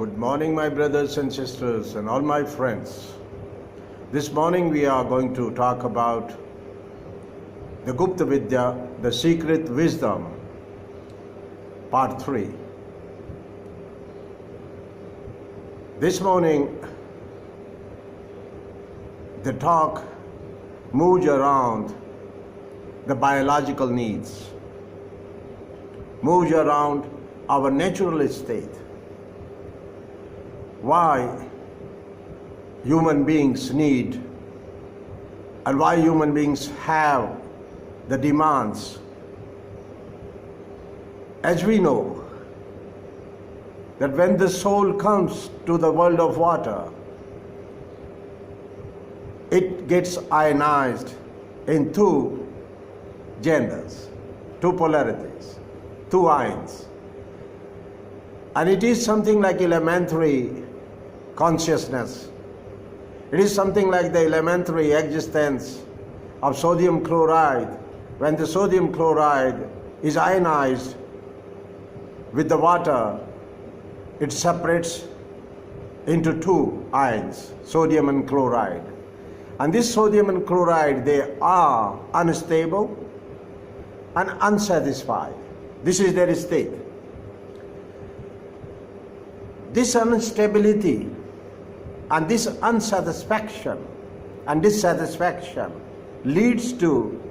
Good morning, my brothers and sisters and all my friends. This morning we are going to talk about the Gupt Vidya, the secret wisdom, part 3. This morning the talk moves around the biological needs, moves around our natural state. Why human beings need and why human beings have the demands. As we know that when the soul comes to the world of water, it gets ionized in two genders, two polarities, two ions. And it is something like elementary consciousness. It is something like the elementary existence of sodium chloride. When the sodium chloride is ionized with the water, it separates into two ions, sodium and chloride. And this sodium and chloride, they are unstable and unsatisfied. This is their state. This instability and this unsatisfaction and dissatisfaction leads to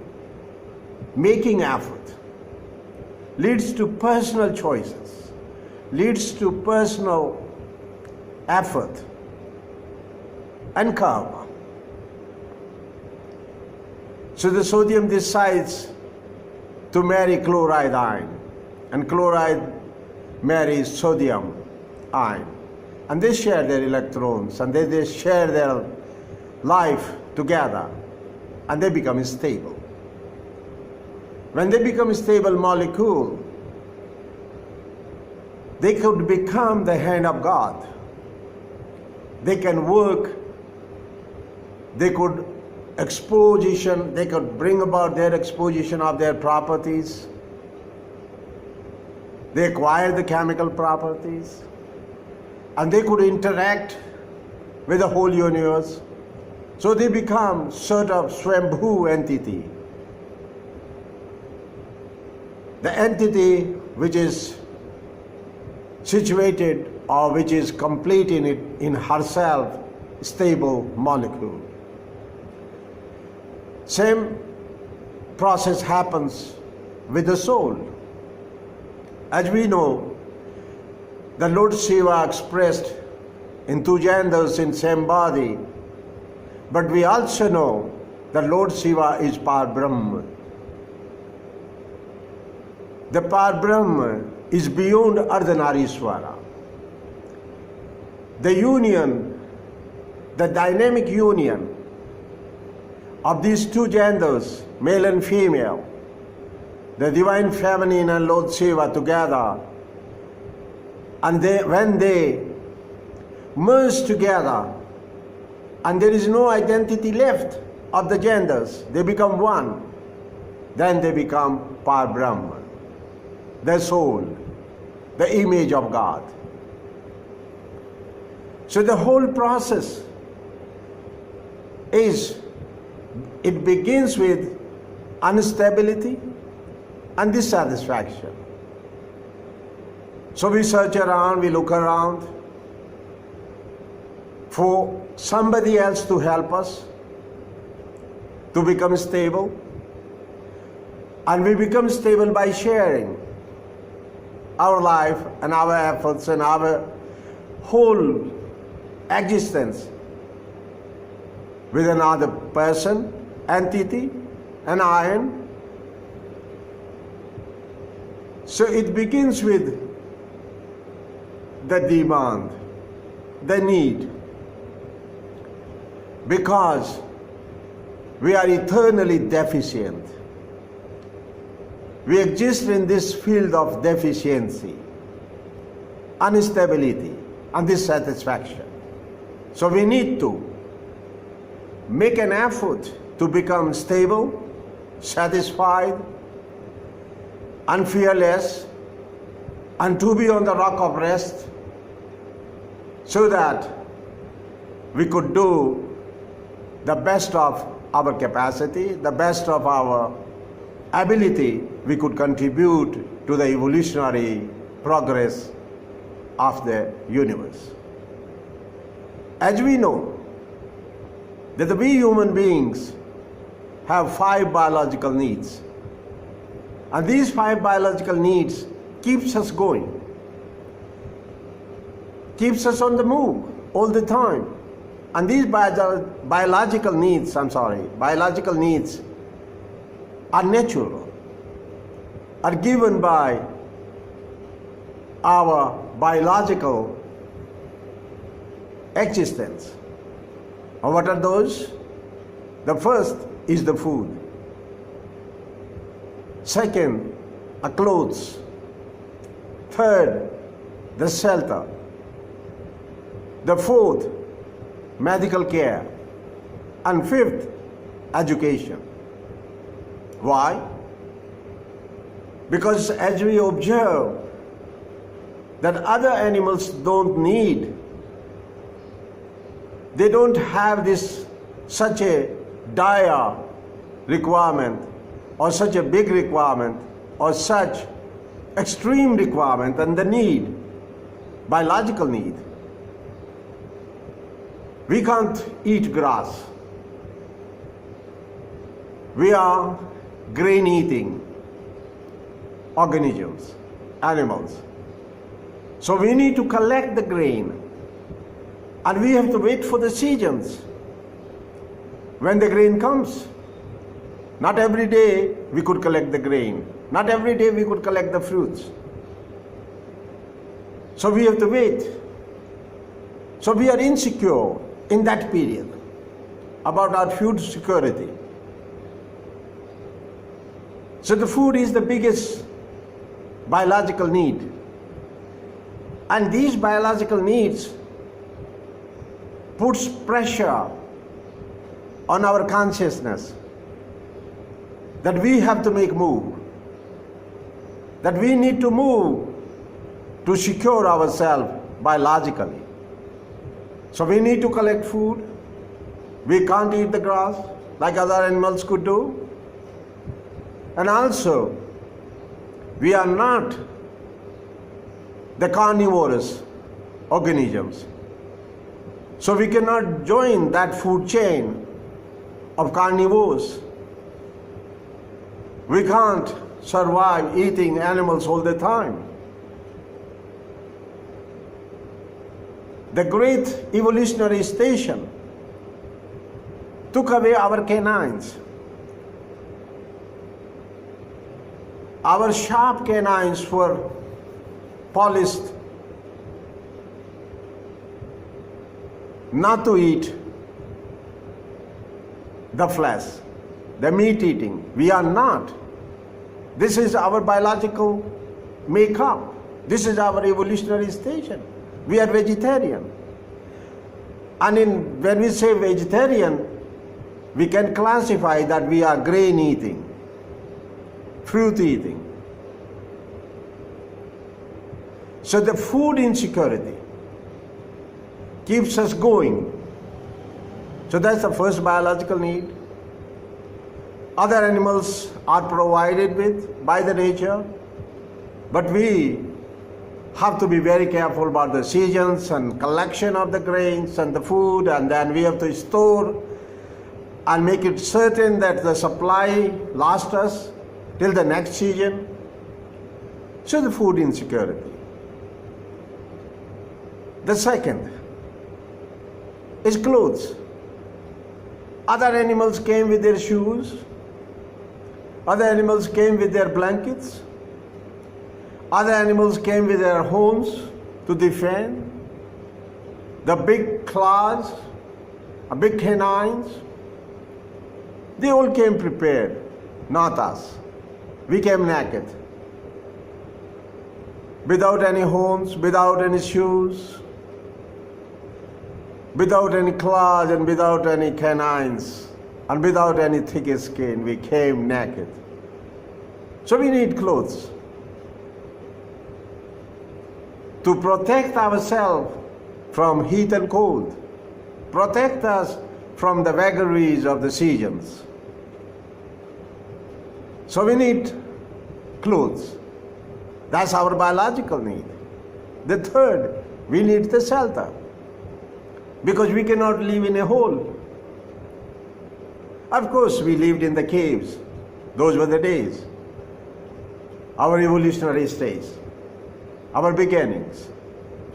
making effort, leads to personal choices, leads to personal effort and karma. So the sodium decides to marry chloride ion, and chloride marries sodium ion, and they share their electrons, and they share their life together, and they become stable. When they become a stable molecule, they could become the hand of God. They can work, they could exposition, they could bring about their exposition of their properties. They acquire the chemical properties, and they could interact with the whole universe. So they become sort of Swambhu entity. The entity which is situated or which is complete in herself, stable molecule. Same process happens with the soul. As we know, the Lord Shiva expressed in two genders in same body, but we also know that Lord Shiva is Par-Brahma. The Par-Brahma is beyond Ardhanarishwara. The union, the dynamic union of these two genders, male and female, the divine feminine and Lord Shiva together, and when they merge together and there is no identity left of the genders, they become one, then they become Par-Brahma, the soul, the image of God. So the whole process it begins with instability and dissatisfaction. So we search around, we look around for somebody else to help us to become stable. And we become stable by sharing our life and our efforts and our whole existence with another person, entity, an ion. So it begins with the demand, the need, because we are eternally deficient. We exist in this field of deficiency, instability, and dissatisfaction. So we need to make an effort to become stable, satisfied, and fearless, and to be on the rock of rest, so that we could do the best of our capacity, the best of our ability, we could contribute to the evolutionary progress of the universe. As we know that we human beings have 5 biological needs, and these 5 biological needs keeps us going, keeps us on the move all the time. And these biological needs are natural, are given by our biological existence. And what are those? The first is the food. Second, are clothes. Third, the shelter. The fourth, medical care. And fifth, education. Why? Because as we observe that other animals don't need, they don't have such a dire requirement, or such a big requirement, or such extreme requirement, and the need, biological need. We can't eat grass. We are grain-eating organisms, animals. So we need to collect the grain, and we have to wait for the seasons when the grain comes. Not every day we could collect the grain. Not every day we could collect the fruits. So we have to wait. So we are insecure in that period about our food security. So the food is the biggest biological need. And these biological needs puts pressure on our consciousness that we have to make move, that we need to move to secure ourselves biologically. So we need to collect food. We can't eat the grass like other animals could do. And also, we are not the carnivorous organisms. So we cannot join that food chain of carnivores. We can't survive eating animals all the time. The great evolutionary station took away our canines. Our sharp canines were polished not to eat the flesh, the meat eating. We are not. This is our biological makeup. This is our evolutionary station. We are vegetarian. And when we say vegetarian, we can classify that we are grain eating, fruit eating. So the food insecurity keeps us going. So that's the first biological need. Other animals are provided with by the nature, but we have to be very careful about the seasons and collection of the grains and the food, and then we have to store and make it certain that the supply lasts us till the next season. So the food insecurity. The second is clothes. Other animals came with their shoes. Other animals came with their blankets. Other animals came with their homes to defend. The big claws, the big canines, they all came prepared, not us. We came naked, without any homes, without any shoes, without any claws and without any canines and without any thick skin. We came naked. So we need clothes to protect ourselves from heat and cold. Protect us from the vagaries of the seasons. So we need clothes. That's our biological need. The third, we need the shelter, because we cannot live in a hole. Of course, we lived in the caves. Those were the days. Our evolutionary stage, our beginnings.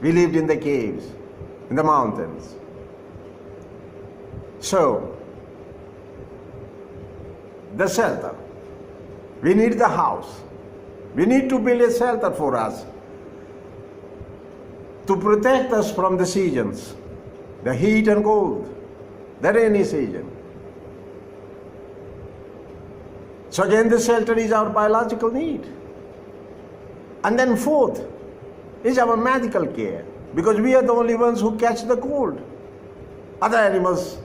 We lived in the caves, in the mountains. So, the shelter. We need the house. We need to build a shelter for us to protect us from the seasons, the heat and cold, the rainy season. So again, the shelter is our biological need. And then fourth is our medical care, because we are the only ones who catch the cold. Other animals,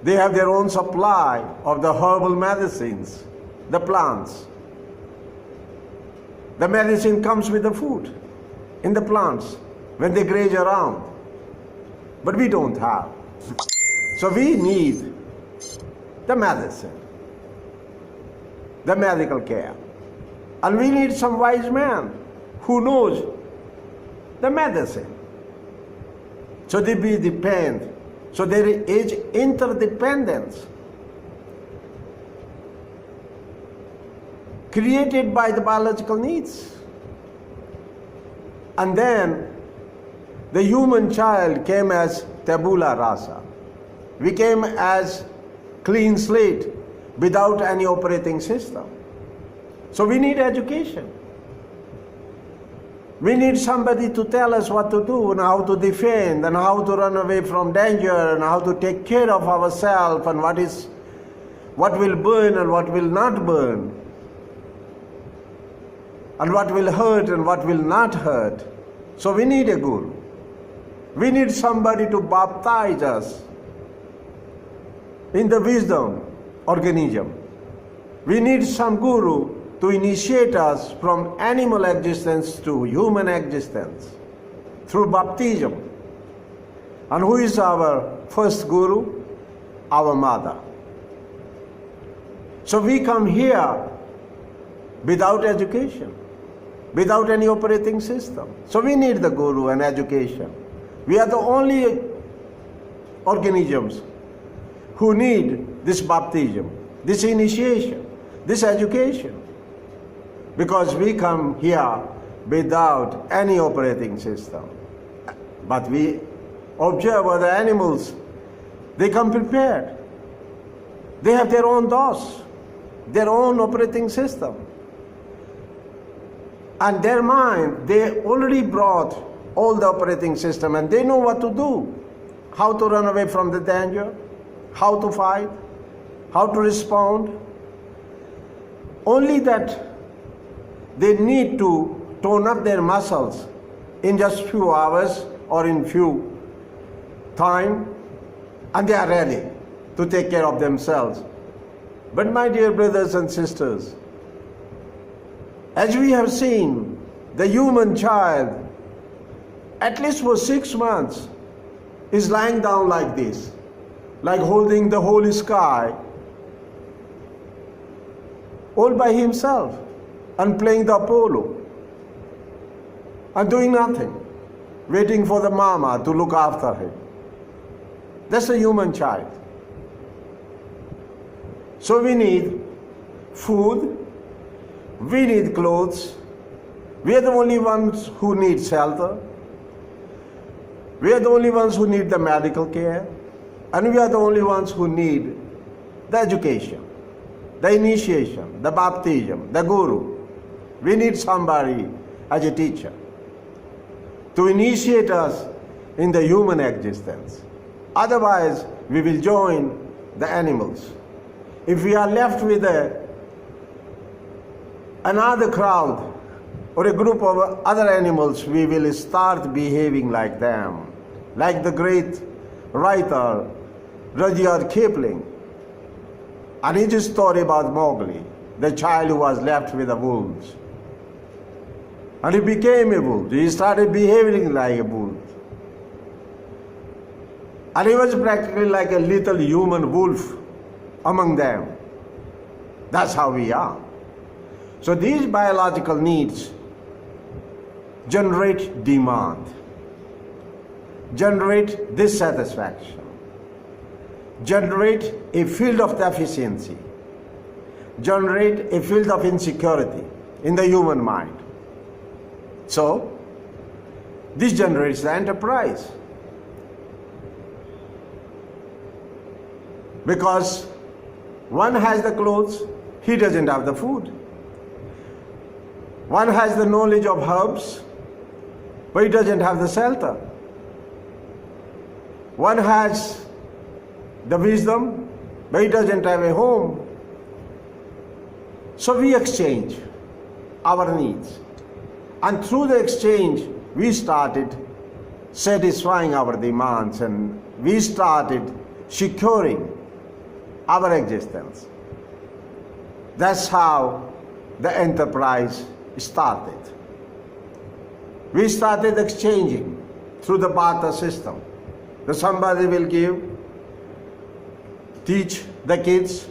they have their own supply of the herbal medicines, the plants. The medicine comes with the food in the plants when they graze around. But we don't have. So we need the medicine, the medical care. And we need some wise man who knows the medicine. So they be depend. So there is interdependence created by the biological needs. And then the human child came as tabula rasa. We came as clean slate without any operating system. So we need education. We need somebody to tell us what to do and how to defend and how to run away from danger and how to take care of ourselves and what will burn and what will not burn, and what will hurt and what will not hurt. So we need a guru. We need somebody to baptize us in the wisdom organism. We need some guru to initiate us from animal existence to human existence through baptism. And who is our first guru? Our mother. So we come here without education, without any operating system. So we need the guru and education. We are the only organisms who need this baptism, this initiation, this education, because we come here without any operating system. But we observe other animals, they come prepared. They have their own DOS, their own operating system. And their mind, they already brought all the operating system and they know what to do, how to run away from the danger, how to fight, how to respond. Only that they need to tone up their muscles in just few hours or in few time, and they are ready to take care of themselves. But my dear brothers and sisters, as we have seen, the human child, at least for 6 months, is lying down like this, like holding the whole sky, all by himself, and playing the Apollo, and doing nothing, waiting for the mama to look after him. That's a human child. So we need food, we need clothes, we are the only ones who need shelter, we are the only ones who need the medical care, and we are the only ones who need the education, the initiation, the baptism, the guru. We need somebody as a teacher to initiate us in the human existence. Otherwise, we will join the animals. If we are left with another crowd or a group of other animals, we will start behaving like them, like the great writer Rudyard Kipling and his story about Mowgli, the child who was left with the wolves. And he became a wolf. He started behaving like a wolf. And he was practically like a little human wolf among them. That's how we are. So these biological needs generate demand, generate dissatisfaction, generate a field of deficiency, generate a field of insecurity in the human mind. So this generates the enterprise. Because one has the clothes, he doesn't have the food. One has the knowledge of herbs, but he doesn't have the shelter. One has the wisdom, but he doesn't have a home. So we exchange our needs. And through the exchange, we started satisfying our demands and we started securing our existence. That's how the enterprise started. We started exchanging through the barter system. So somebody will teach the kids,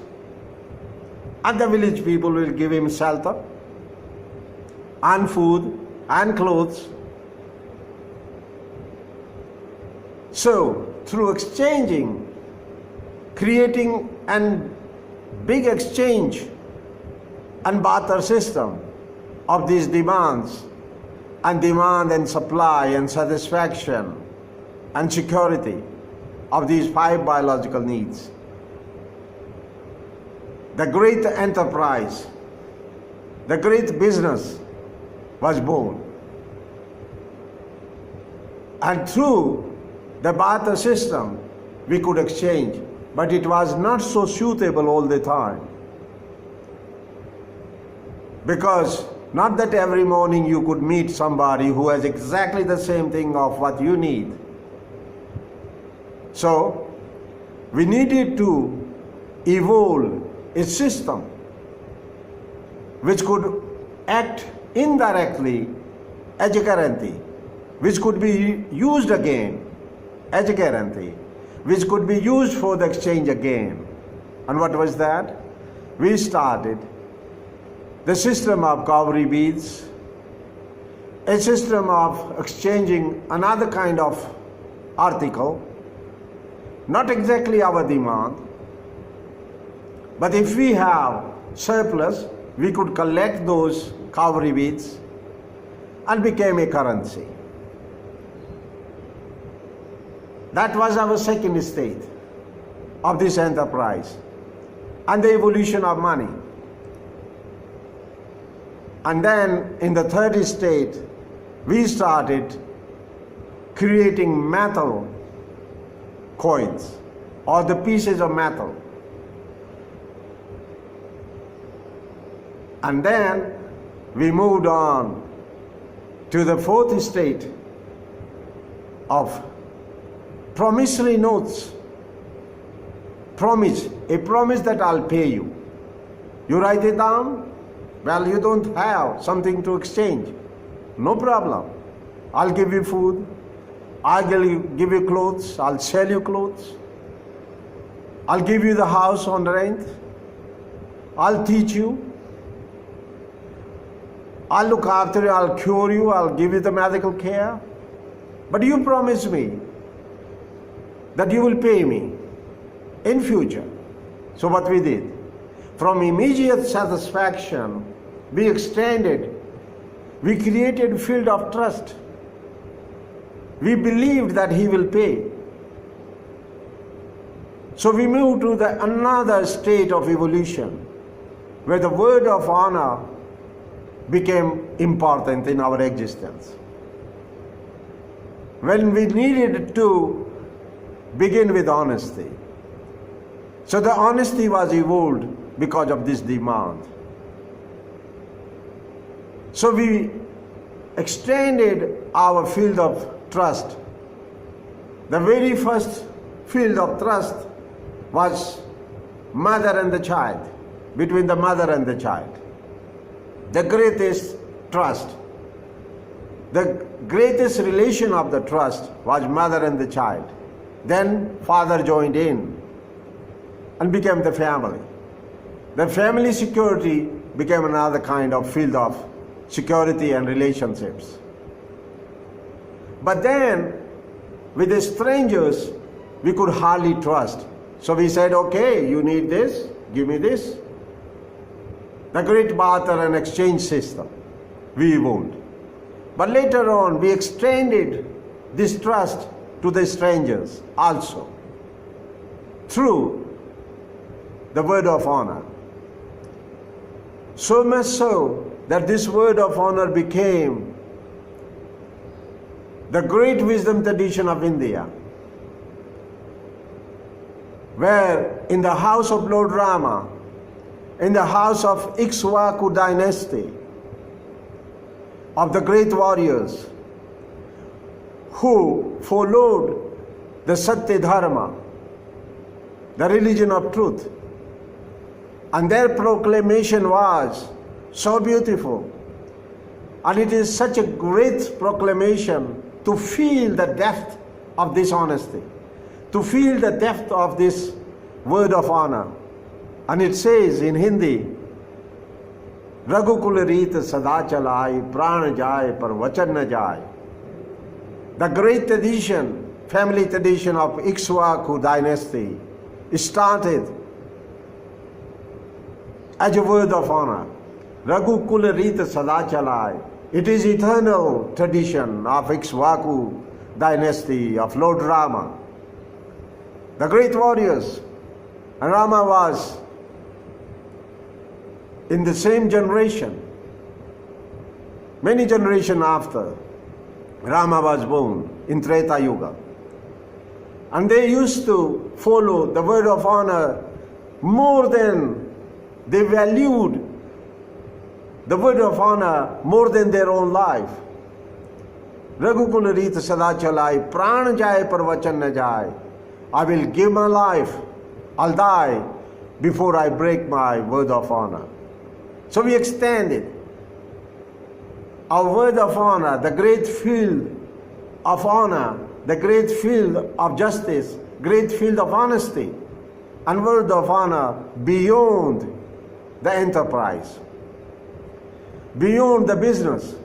and the village people will give him shelter and food and clothes. So through exchanging, creating a big exchange and barter system of these demands, and demand and supply and satisfaction and security of these 5 biological needs, the great enterprise, the great business was born. And through the barter system, we could exchange, but it was not so suitable all the time. Because not that every morning you could meet somebody who has exactly the same thing of what you need. So we needed to evolve a system which could act indirectly as a guarantee, which could be used again as a guarantee, which could be used for the exchange again. And what was that? We started the system of cowery beads, a system of exchanging another kind of article, not exactly our demand, but if we have surplus, we could collect those cowery beads and became a currency. That was our second stage of this enterprise and the evolution of money. And then in the third state, we started creating metal coins or the pieces of metal. And then we moved on to the fourth state of promissory notes. Promise, a promise that I'll pay you. You write it down? Well, you don't have something to exchange. No problem. I'll give you food. I'll give you clothes. I'll sell you clothes. I'll give you the house on rent. I'll teach you. I'll look after you. I'll cure you. I'll give you the medical care. But you promise me that you will pay me in future. So what we did, from immediate satisfaction, we extended, we created a field of trust. We believed that he will pay. So we moved to another state of evolution, where the word of honor became important in our existence. When we needed to begin with honesty. So the honesty was evolved because of this demand. So we extended our field of trust. The very first field of trust was mother and the child, between the mother and the child. The greatest trust, the greatest relation of the trust was mother and the child. Then father joined in and became the family. The family security became another kind of field of security and relationships. But then, with the strangers, we could hardly trust. So we said, okay, you need this, give me this. The great barter and exchange system, we evolved. But later on, we extended this trust to the strangers also, through the word of honor. So much so that this word of honor became the great wisdom tradition of India, where in the house of Lord Rama, in the house of Ikshvaku dynasty, of the great warriors who followed the Satya Dharma, the religion of truth, and their proclamation was so beautiful. And it is such a great proclamation to feel the depth of this honesty, to feel the depth of this word of honor. And it says in Hindi, Raghukul Reet Sada Chalai, Pran Jai, Par Vachan Na Jai. The great tradition, family tradition of Ikshvaku dynasty started as a word of honor. Raghukul Reet Sada Chalai. It is eternal tradition of Ikshvaku dynasty of Lord Rama. The great warriors. And Rama was in the same generation, many generations after Rama was born in Treta Yuga. And they used to follow the word of honor more than they valued the word of honor more than their own life. Raghukul Reet Sada Chalai, Pran Jai Par Vachan Na Jai. I will give my life, I'll die before I break my word of honor. So we extended our word of honor, the great field of honor, the great field of justice, great field of honesty, and word of honor beyond the enterprise, beyond the business.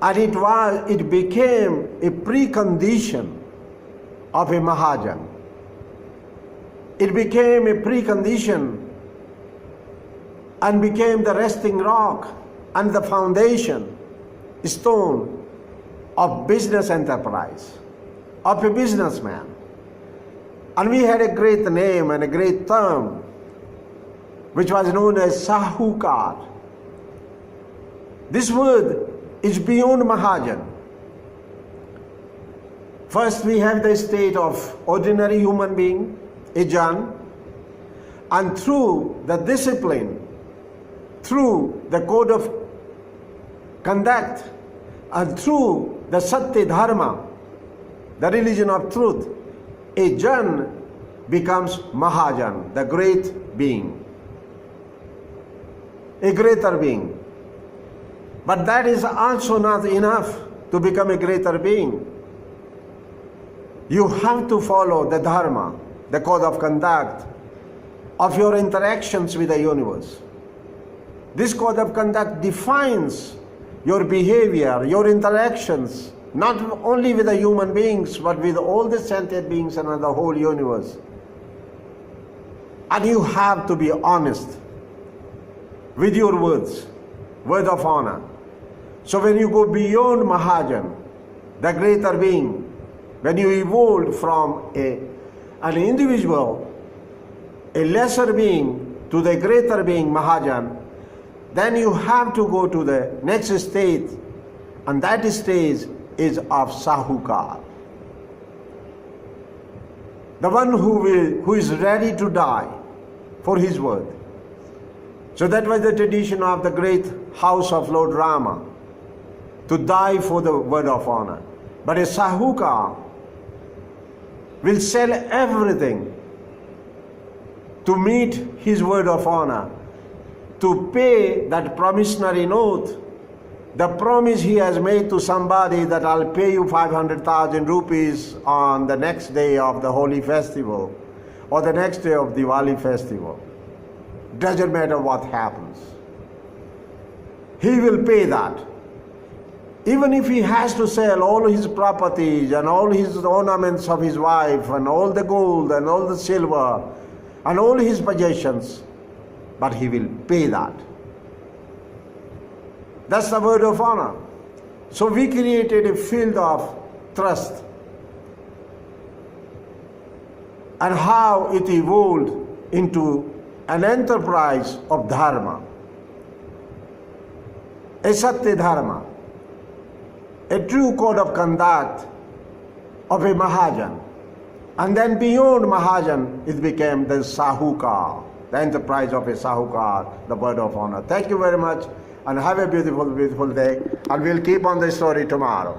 And it became a precondition of a Mahajan. It became a precondition and became the resting rock and the foundation stone of business enterprise, of a businessman. And we had a great name and a great term which was known as Sahukar. This word is beyond Mahajan. First we have the state of ordinary human being, a Jan, and through the discipline, through the code of conduct, and through the Satya Dharma, the religion of truth, a Jan becomes Mahajan, the great being, a greater being. But that is also not enough to become a greater being. You have to follow the Dharma, the code of conduct of your interactions with the universe. This code of conduct defines your behavior, your interactions, not only with the human beings, but with all the sentient beings and the whole universe. And you have to be honest with your words, word of honor. So when you go beyond Mahajan, the greater being, when you evolve from an individual, a lesser being, to the greater being, Mahajan, then you have to go to the next state, and that stage is of Sahukar. The one who is ready to die for his word. So that was the tradition of the great house of Lord Rama, to die for the word of honor. But a Sahukar will sell everything to meet his word of honor, to pay that promissory note the promise he has made to somebody that I'll pay you 500,000 rupees on the next day of the Holi festival or the next day of Diwali festival. Doesn't matter what happens. He will pay that. Even if he has to sell all his properties and all his ornaments of his wife and all the gold and all the silver and all his possessions, but he will pay that. That's the word of honor. So we created a field of trust. And how it evolved into an enterprise of dharma, a satya dharma, a true code of conduct of a Mahajan. And then beyond Mahajan, it became the Sahukar, the enterprise of a Sahukar, the word of honor. Thank you very much, and have a beautiful, beautiful day. And we'll keep on the story tomorrow.